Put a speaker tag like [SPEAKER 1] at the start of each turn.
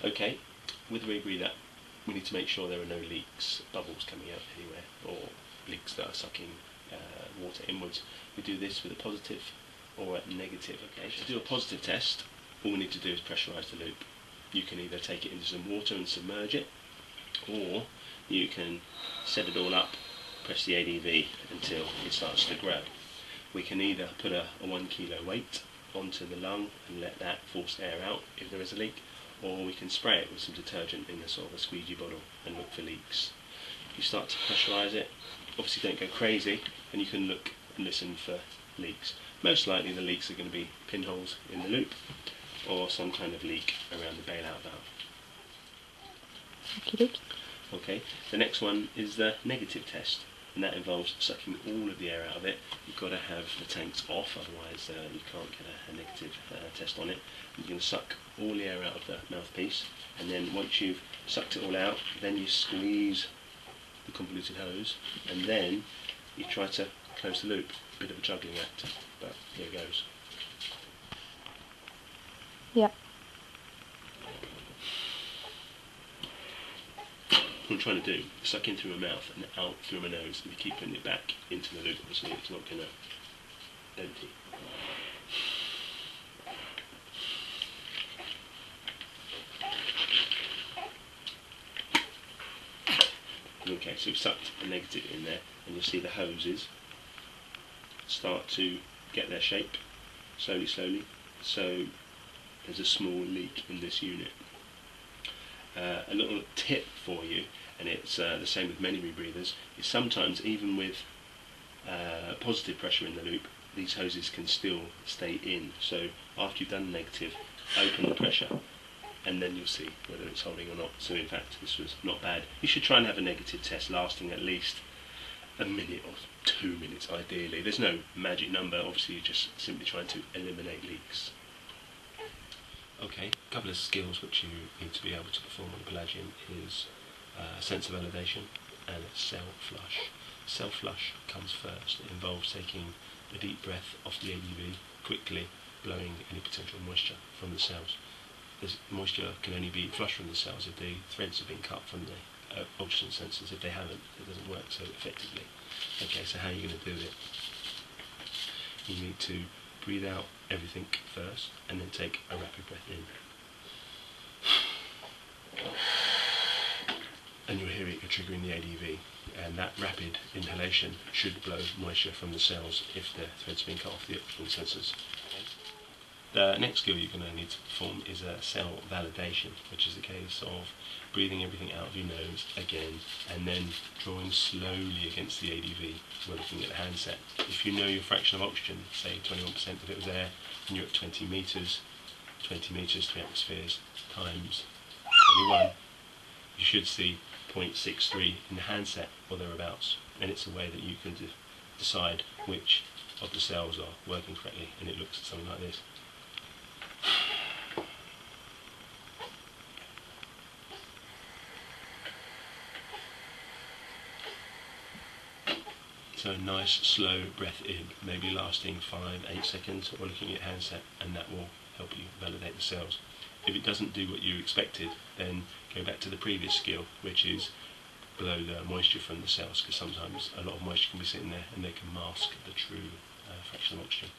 [SPEAKER 1] Okay, with the rebreather, we need to make sure there are no leaks, bubbles coming out anywhere, or leaks that are sucking water inwards. We do this with a positive or a negative. Okay, to do a positive test, all we need to do is pressurise the loop. You can either take it into some water and submerge it, or you can set it all up, press the ADV until it starts to grow. We can either put a 1 kilo weight onto the lung and let that force air out if there is a leak, or we can spray it with some detergent in a sort of a squeegee bottle and look for leaks. If you start to pressurise it, obviously don't go crazy, and you can look and listen for leaks. Most likely the leaks are going to be pinholes in the loop or some kind of leak around the bailout valve.
[SPEAKER 2] Okey-dokey.
[SPEAKER 1] Okay, the next one is the negative test, and that involves sucking all of the air out of it. You've got to have the tanks off, otherwise you can't get a negative test on it. You're going to suck all the air out of the mouthpiece, and then once you've sucked it all out, then you squeeze the convoluted hose, and then you try to close the loop. A bit of a juggling act, but here goes.
[SPEAKER 2] Yeah.
[SPEAKER 1] What I'm trying to do is suck in through my mouth and out through my nose, and you keep putting it back into the loop, obviously it's not going to empty. Okay, so we've sucked a negative in there, and you'll see the hoses start to get their shape, slowly, so there's a small leak in this unit. A little tip for you, and it's the same with many rebreathers, is sometimes even with positive pressure in the loop, these hoses can still stay in. So after you've done negative, open the pressure, and then you'll see whether it's holding or not. So in fact, this was not bad. You should try and have a negative test lasting at least a minute or 2 minutes ideally. There's no magic number, obviously you're just simply trying to eliminate leaks. Okay, a couple of skills which you need to be able to perform on the Pelagian is sense of elevation and a cell flush. Cell flush comes first. It involves taking a deep breath off the ADV, quickly blowing any potential moisture from the cells. This moisture can only be flushed from the cells if the threads have been cut from the oxygen sensors. If they haven't, it doesn't work so effectively. Okay, so how are you going to do it? You need to breathe out everything first, and then take a rapid breath in. And you'll hear it, you're triggering the ADV, and that rapid inhalation should blow moisture from the cells if the thread's been cut off the oxygen sensors. The next skill you're going to need to perform is a cell validation, which is a case of breathing everything out of your nose again, and then drawing slowly against the ADV. We're looking at the handset. If you know your fraction of oxygen, say 21% of it was air, and you're at 20 meters, 3 atmospheres times 21, you should see 0.63 in the handset or thereabouts, and it's a way that you can decide which of the cells are working correctly, and it looks something like this. So a nice slow breath in, maybe lasting 5-8 seconds, or looking at your handset, and that will help you validate the cells. If it doesn't do what you expected, then go back to the previous skill, which is blow the moisture from the cells, because sometimes a lot of moisture can be sitting there and they can mask the true fraction of oxygen.